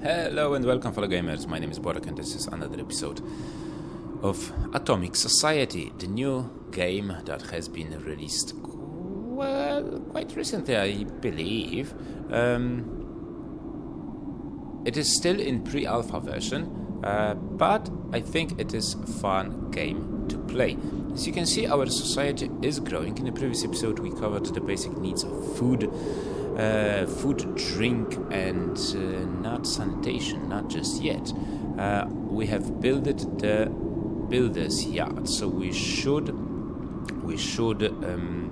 Hello and welcome, fellow gamers. My name is Borek and this is another episode of Atomic Society, the new game that has been released, quite recently, I believe. It is still in pre-alpha version, but I think it is a fun game to play. As you can see, our society is growing. In the previous episode, we covered the basic needs of food, drink, and not sanitation, not just yet. We have built the builder's yard, so we should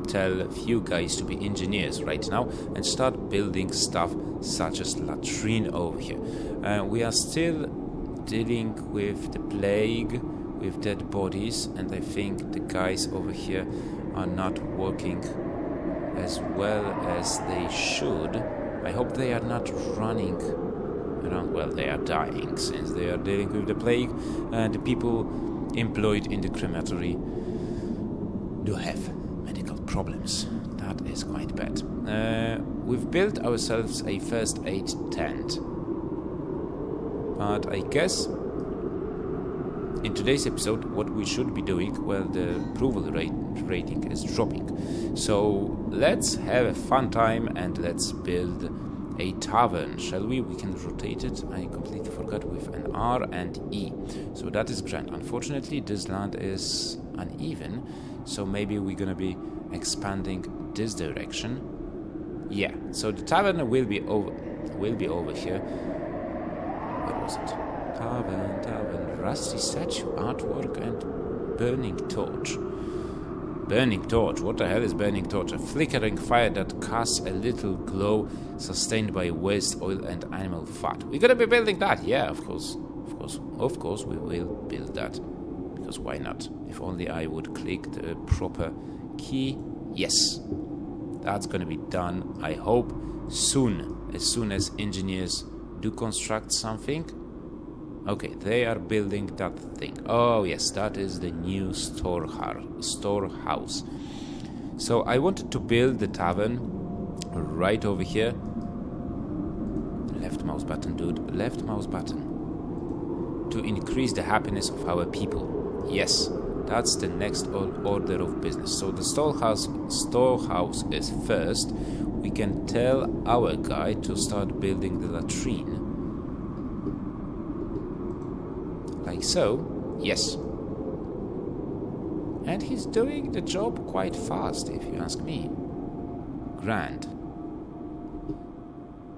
tell a few guys to be engineers right now and start building stuff such as latrine over here. We are still dealing with the plague, with dead bodies, and I think the guys over here are not working as well as they should. I hope they are not running around. Well, they are dying since they are dealing with the plague, and the people employed in the crematory do have medical problems. That is quite bad. We've built ourselves a first aid tent, but I guess in today's episode, what we should be doing, well, the approval rating is dropping. So let's have a fun time and let's build a tavern, shall we? We can rotate it. I completely forgot, with an R and E. So that is grand. Unfortunately, this land is uneven, so maybe we're gonna be expanding this direction. Yeah, so the tavern will be over here. Where was it? Tavern, rusty statue, artwork, and burning torch. Burning torch, what the hell is burning torch? A flickering fire that casts a little glow sustained by waste oil and animal fat. We're gonna be building that, yeah, of course we will build that. Because why not? If only I would click the proper key. Yes, that's gonna be done, I hope, soon. As soon as engineers do construct something. Okay, they are building that thing. Oh yes, that is the new storehouse. So I wanted to build the tavern right over here. Left mouse button, dude. Left mouse button. To increase the happiness of our people. Yes, that's the next order of business. So the storehouse is first. We can tell our guy to start building the latrine. Like so, yes. And he's doing the job quite fast, if you ask me. Grand.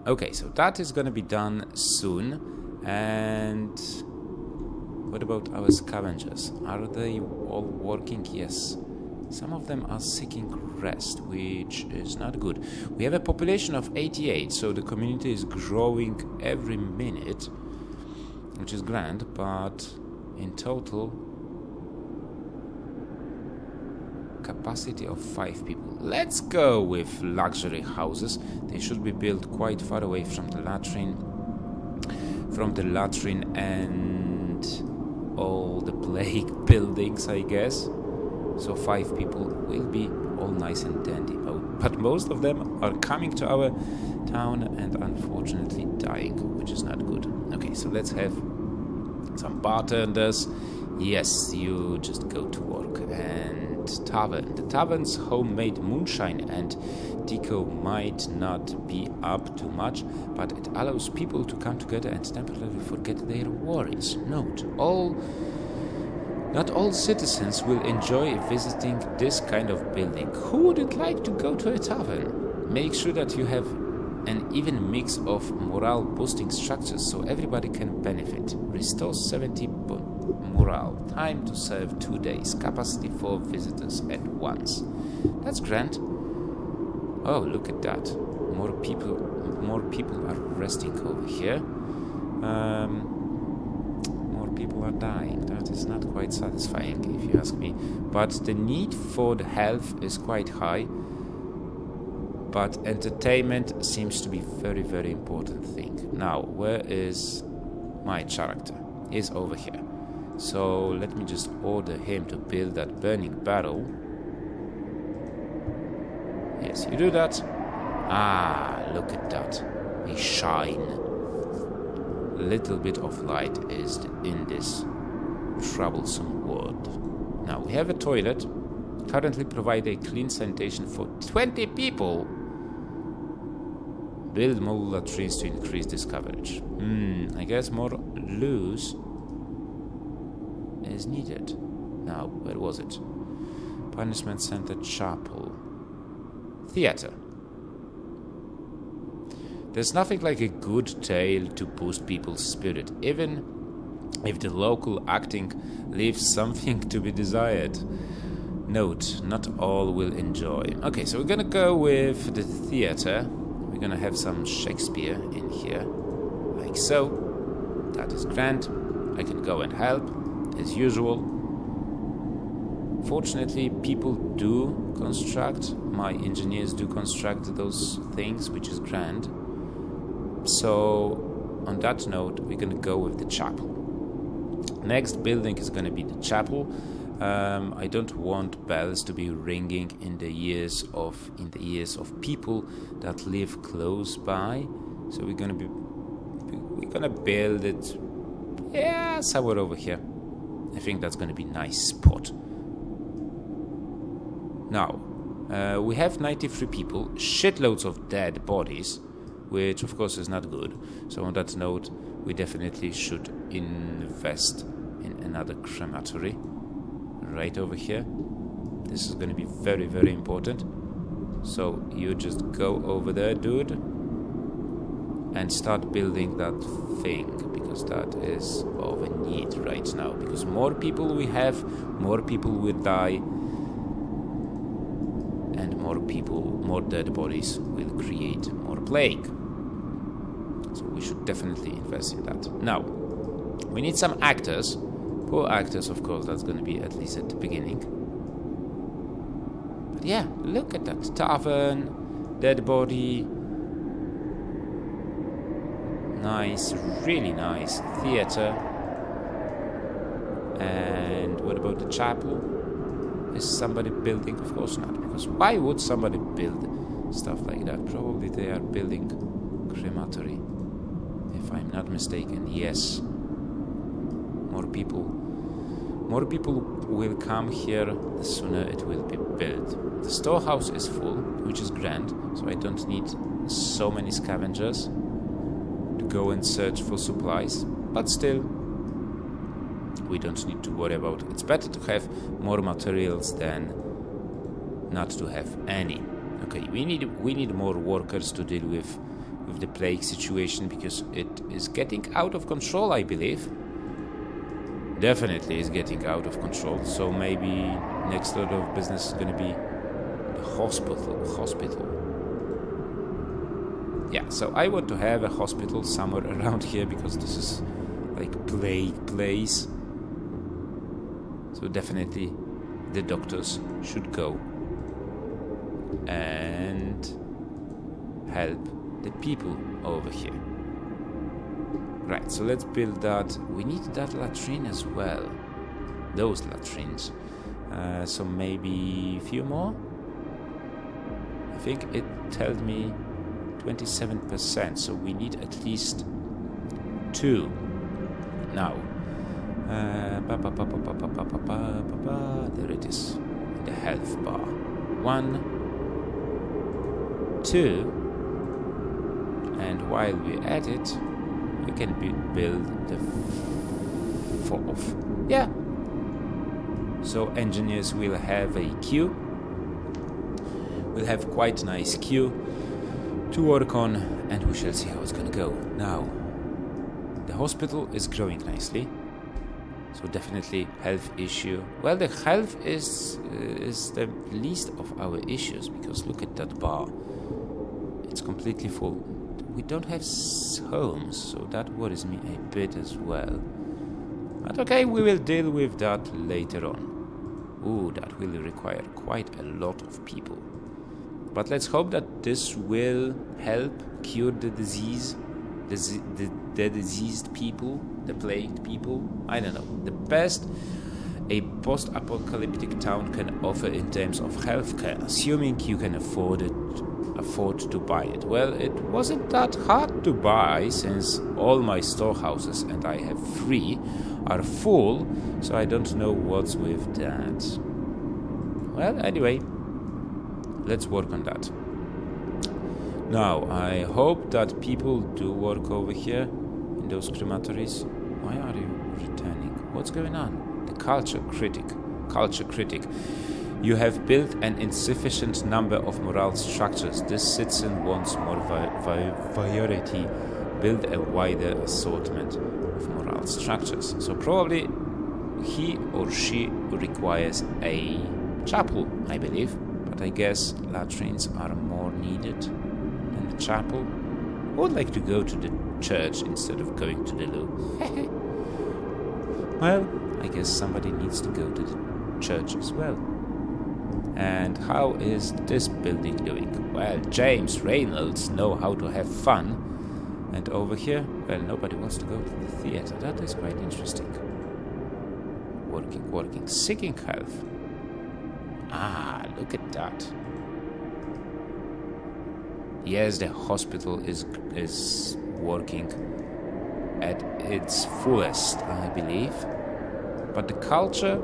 Okay, so that is gonna be done soon. And what about our scavengers? Are they all working? Yes. Some of them are seeking rest, which is not good. We have a population of 88, so the community is growing every minute, which is grand, but in total capacity of 5 people. Let's go with luxury houses. They should be built quite far away from the latrine and all the plague buildings, I guess. So 5 people will be all nice and dandy, but most of them are coming to our town and unfortunately dying, which is not good. Okay, so let's have some bartenders. Yes, you just go to work. And tavern. The tavern's homemade moonshine and deco might not be up to much, but it allows people to come together and temporarily forget their worries. Note, not all citizens will enjoy visiting this kind of building. Who wouldn't like to go to a tavern? Make sure that you have an even mix of morale boosting structures so everybody can benefit. Restore 70 morale. Time to serve 2 days. Capacity for visitors at once. That's grand. Oh, look at that. More people are resting over here. More people are dying. That is not quite satisfying, if you ask me. But the need for the health is quite high. But entertainment seems to be very, very important thing. Now, where is my character? He's over here. So let me just order him to build that burning barrel. Yes, you do that. Ah, look at that. A shine. little bit of light is in this troublesome world. Now, we have a toilet. Currently provide a clean sanitation for 20 people. Build more latrines to increase this coverage. I guess more loose is needed. Now, where was it? Punishment Center, Chapel, Theater. There's nothing like a good tale to boost people's spirit, even if the local acting leaves something to be desired. Note, not all will enjoy. Okay, so we're gonna go with the theater. We're gonna have some Shakespeare in here, like so. That is grand. I can go and help, as usual. Fortunately, people do construct, my engineers do construct those things, which is grand. So, on that note, we're gonna go with the chapel. Next building is gonna be the chapel. I don't want bells to be ringing in the ears of people that live close by. So we're gonna build it, yeah, somewhere over here. I think that's gonna be a nice spot. Now, we have 93 people, shitloads of dead bodies, which of course is not good. So on that note, we definitely should invest in another crematory right over here. This is going to be very, very important. So you just go over there, dude, and start building that thing, because that is of a need right now. Because more people we have, more people will die, and more dead bodies will create more plague. So we should definitely invest in that. Now, we need some actors. Poor actors, of course, that's going to be at least at the beginning. But yeah, look at that. Tavern, dead body. Nice, really nice. Theater. And what about the chapel? Is somebody building? Of course not. Because why would somebody build stuff like that? Probably they are building crematory. If I'm not mistaken, yes. More people will come here, the sooner it will be built. The storehouse is full, which is grand, so I don't need so many scavengers to go and search for supplies. But still, we don't need to worry about it. It's better to have more materials than not to have any. Okay, we need more workers to deal with the plague situation, because it is getting out of control, I believe. Definitely is getting out of control. So maybe next order of business is going to be the hospital. Yeah, so I want to have a hospital somewhere around here, because this is like plague place. So definitely the doctors should go and help the people over here. Right, so let's build that. We need that latrine as well. Those latrines. So maybe a few more? I think it tells me 27%, so we need at least 2. Now, there it is, the health bar. 1, 2, and while we're at it, we can build the 4th. Yeah. So engineers will have a queue. We'll have quite a nice queue to work on, and we shall see how it's gonna go. Now, the hospital is growing nicely, so definitely health issue. Well, the health is the least of our issues, because look at that bar. It's completely full. We don't have homes, so that worries me a bit as well. But okay, we will deal with that later on. Ooh, that will require quite a lot of people. But let's hope that this will help cure the disease, the diseased people, the plagued people. I don't know. The best a post-apocalyptic town can offer in terms of healthcare, assuming you can afford it afford to buy it. Well, it wasn't that hard to buy since all my storehouses, and I have 3, are full, so I don't know what's with that. Well, anyway, let's work on that. Now, I hope that people do work over here in those crematories. Why are you returning? What's going on? The culture critic. You have built an insufficient number of morale structures. This citizen wants more variety. Build a wider assortment of morale structures. So probably he or she requires a chapel, I believe. But I guess latrines are more needed than the chapel. I would like to go to the church instead of going to the loo. Well, I guess somebody needs to go to the church as well. And how is this building doing? Well, James Reynolds know how to have fun. And over here, well, nobody wants to go to the theater. That is quite interesting. Working. Seeking health. Ah, look at that. Yes, the hospital is working at its fullest, I believe. But the culture,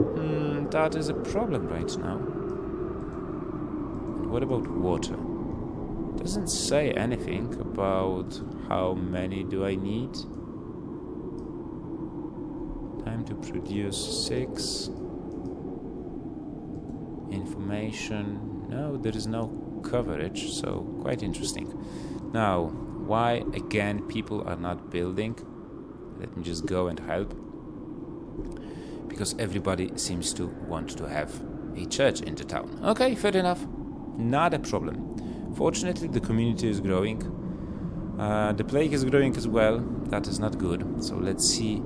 that is a problem right now. And what about water? Doesn't say anything about how many do I need. Time to produce 6. Information. No, there is no coverage, so quite interesting. Now, why again people are not building? Let me just go and help. Because everybody seems to want to have a church in the town. Okay, fair enough. Not a problem. Fortunately, the community is growing. The plague is growing as well. That is not good. So let's see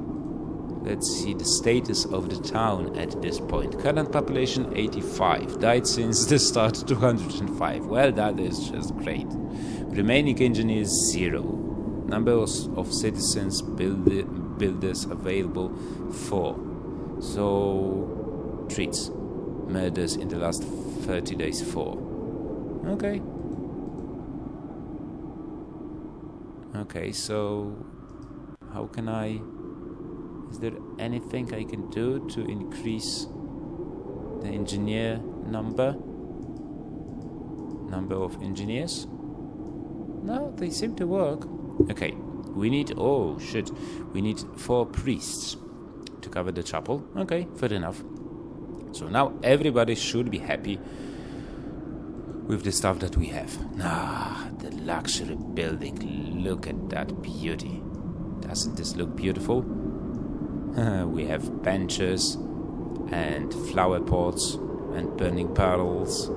the status of the town at this point. Current population 85. Died since the start 205. Well, that is just great. Remaining engineers 0. Number of citizens builders available 4. So treats. Murders in the last 30 days 4. Okay. Okay, so how can I... Is there anything I can do to increase the engineer number? Number of engineers? No, they seem to work. Okay, we need... Oh, shit. We need 4 priests to cover the chapel. Okay, fair enough. So now everybody should be happy with the stuff that we have. Ah, the luxury building. Look at that beauty. Doesn't this look beautiful? We have benches and flower pots and burning barrels.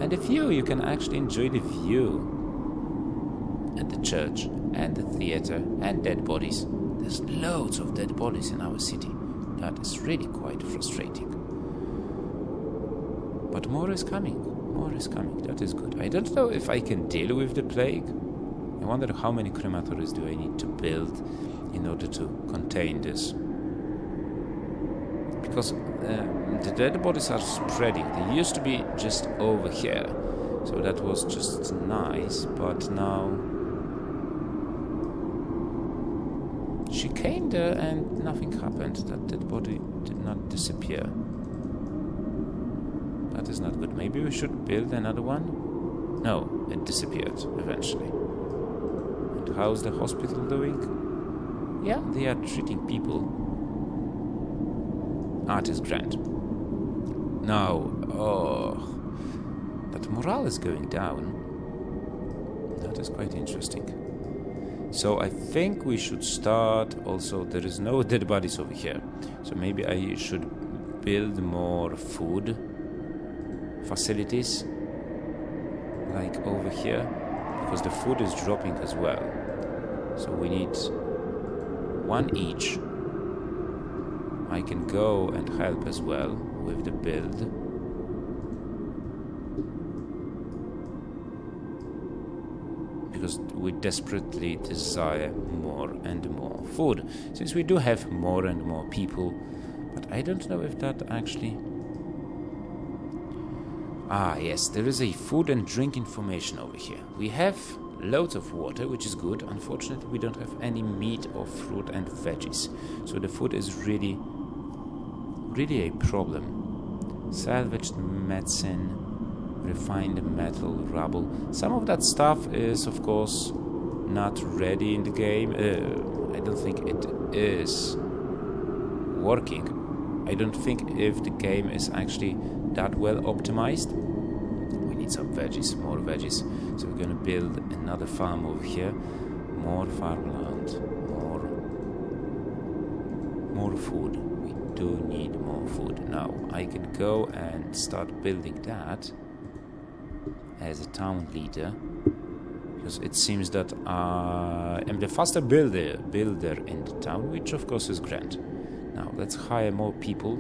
And the view, you can actually enjoy the view at the church and the theater and dead bodies. There's loads of dead bodies in our city. That is really quite frustrating. But more is coming. More is coming. That is good. I don't know if I can deal with the plague. I wonder how many crematories do I need to build in order to contain this. Because the dead bodies are spreading. They used to be just over here. So that was just nice. But now... She came there and nothing happened. That dead body did not disappear. That is not good. Maybe we should build another one? No, it disappeared eventually. And how's the hospital doing? Yeah, they are treating people. Art is grand. Now, oh, that morale is going down. That is quite interesting. So I think we should start. Also, there is no dead bodies over here. So maybe I should build more food facilities. Like over here. Because the food is dropping as well. So we need 1 each. I can go and help as well with the build. Because we desperately desire more and more food. Since we do have more and more people. But I don't know if that actually Ah, yes, there is a food and drink information over here. We have loads of water, which is good. Unfortunately, we don't have any meat or fruit and veggies. So the food is really a problem. Salvaged medicine, refined metal, rubble. Some of that stuff is, of course, not ready in the game. I don't think it is working. I don't think if the game is actually that well optimized. We need some veggies, more veggies. So we're gonna build another farm over here. More farmland, more food. We do need more food. Now I can go and start building that as a town leader, because it seems that I am the faster builder in the town, which of course is grand. Now let's hire more people.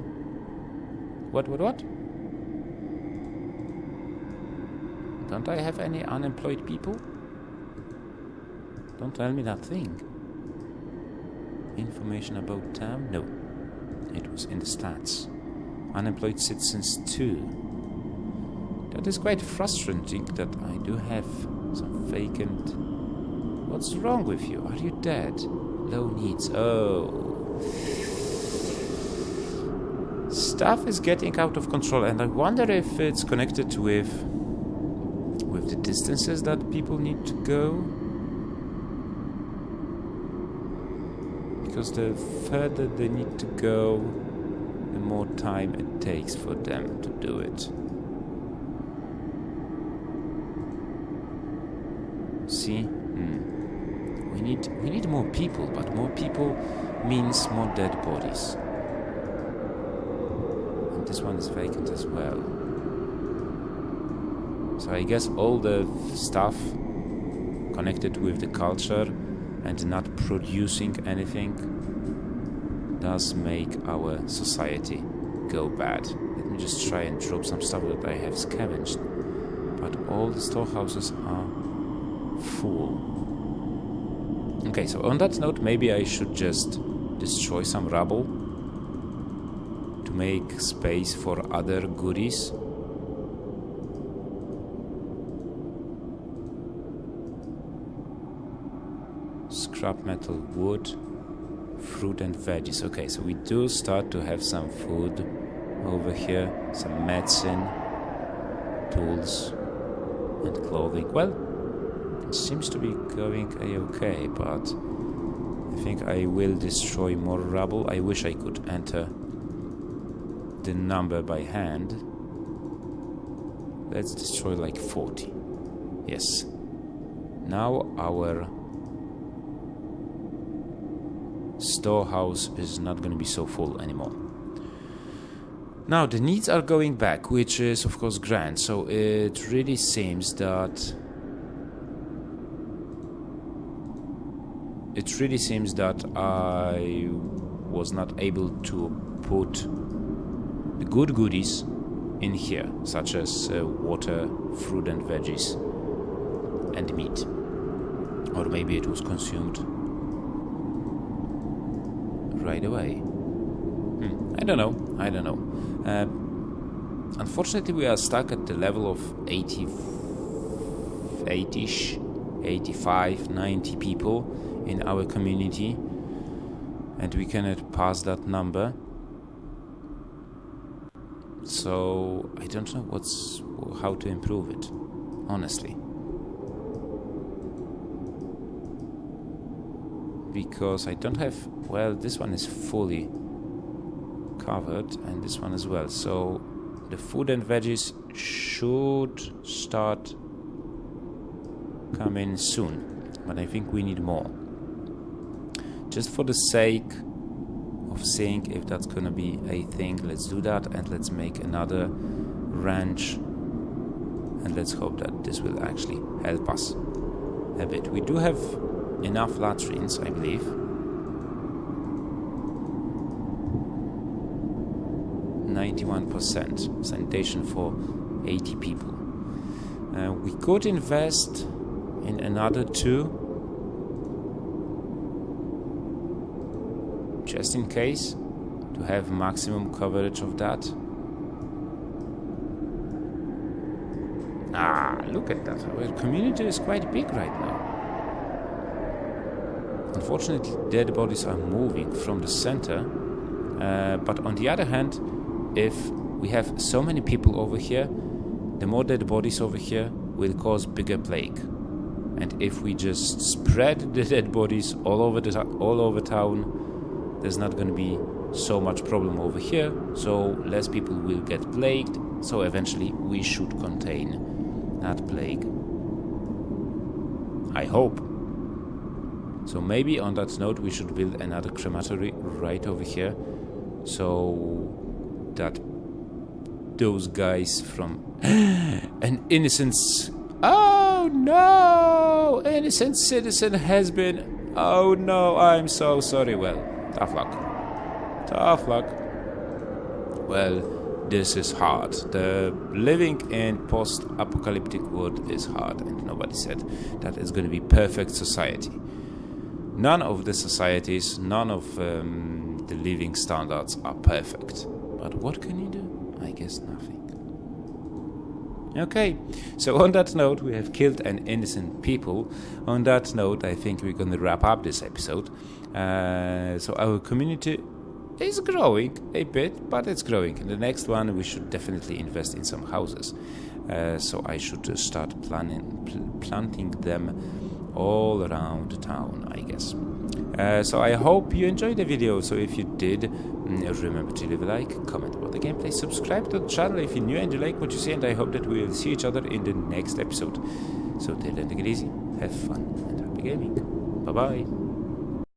What? Don't I have any unemployed people? Don't tell me that thing. Information about town? No. It was in the stats. Unemployed citizens 2. That is quite frustrating that I do have some vacant... What's wrong with you? Are you dead? Low needs. Oh. Stuff is getting out of control, and I wonder if it's connected with the distances that people need to go. Because the further they need to go, the more time it takes for them to do it. See? We need more people, but more people means more dead bodies. And this one is vacant as well. So I guess all the stuff connected with the culture and not producing anything does make our society go bad. Let me just try and drop some stuff that I have scavenged. But all the storehouses are full. Okay, so on that note, maybe I should just destroy some rubble to make space for other goodies. Scrap metal, wood, fruit and veggies. Okay, so we do start to have some food over here, some medicine, tools and clothing. Well, it seems to be going a-okay, but I think I will destroy more rubble. I wish I could enter the number by hand. Let's destroy like 40. Yes. Now our storehouse is not going to be so full anymore. Now the needs are going back, which is of course grand. So it really seems that I was not able to put the good goodies in here, such as water, fruit and veggies and meat. Or maybe it was consumed right away. I don't know. Unfortunately, we are stuck at the level of 80-ish, 85, 90 people in our community, and we cannot pass that number. So I don't know how to improve it, honestly. Because I don't have, well, this one is fully covered and this one as well. So the food and veggies should start coming soon, but I think we need more. Just for the sake of seeing if that's gonna be a thing, let's do that and let's make another ranch and let's hope that this will actually help us a bit. We do have enough latrines, I believe. %. Sanitation for 80 people. We could invest in another 2, just in case, to have maximum coverage of that. Ah, look at that. Our community is quite big right now. Unfortunately, dead bodies are moving from the center. But on the other hand, if we have so many people over here, the more dead bodies over here will cause bigger plague. And if we just spread the dead bodies all over town, there's not going to be so much problem over here, so less people will get plagued, so eventually we should contain that plague. I hope. So maybe on that note we should build another crematory right over here, so that those guys from an innocent... Oh no! Innocent citizen has been... Oh no, I'm so sorry. Well, tough luck. Tough luck. Well, this is hard. The living in post-apocalyptic world is hard, and nobody said that it's going to be perfect society. None of the societies, none of the living standards are perfect. But what can you do? I guess nothing. Okay, so on that note, we have killed an innocent people. On that note, I think we're going to wrap up this episode. So our community is growing a bit, but it's growing. In the next one, we should definitely invest in some houses. So I should start planting them all around town, I guess. So I hope you enjoyed the video. So if you did, remember to leave a like, comment about the gameplay, subscribe to the channel if you're new and you like what you see, and I hope that we will see each other in the next episode. So till then, take it easy, have fun, and happy gaming. Bye bye.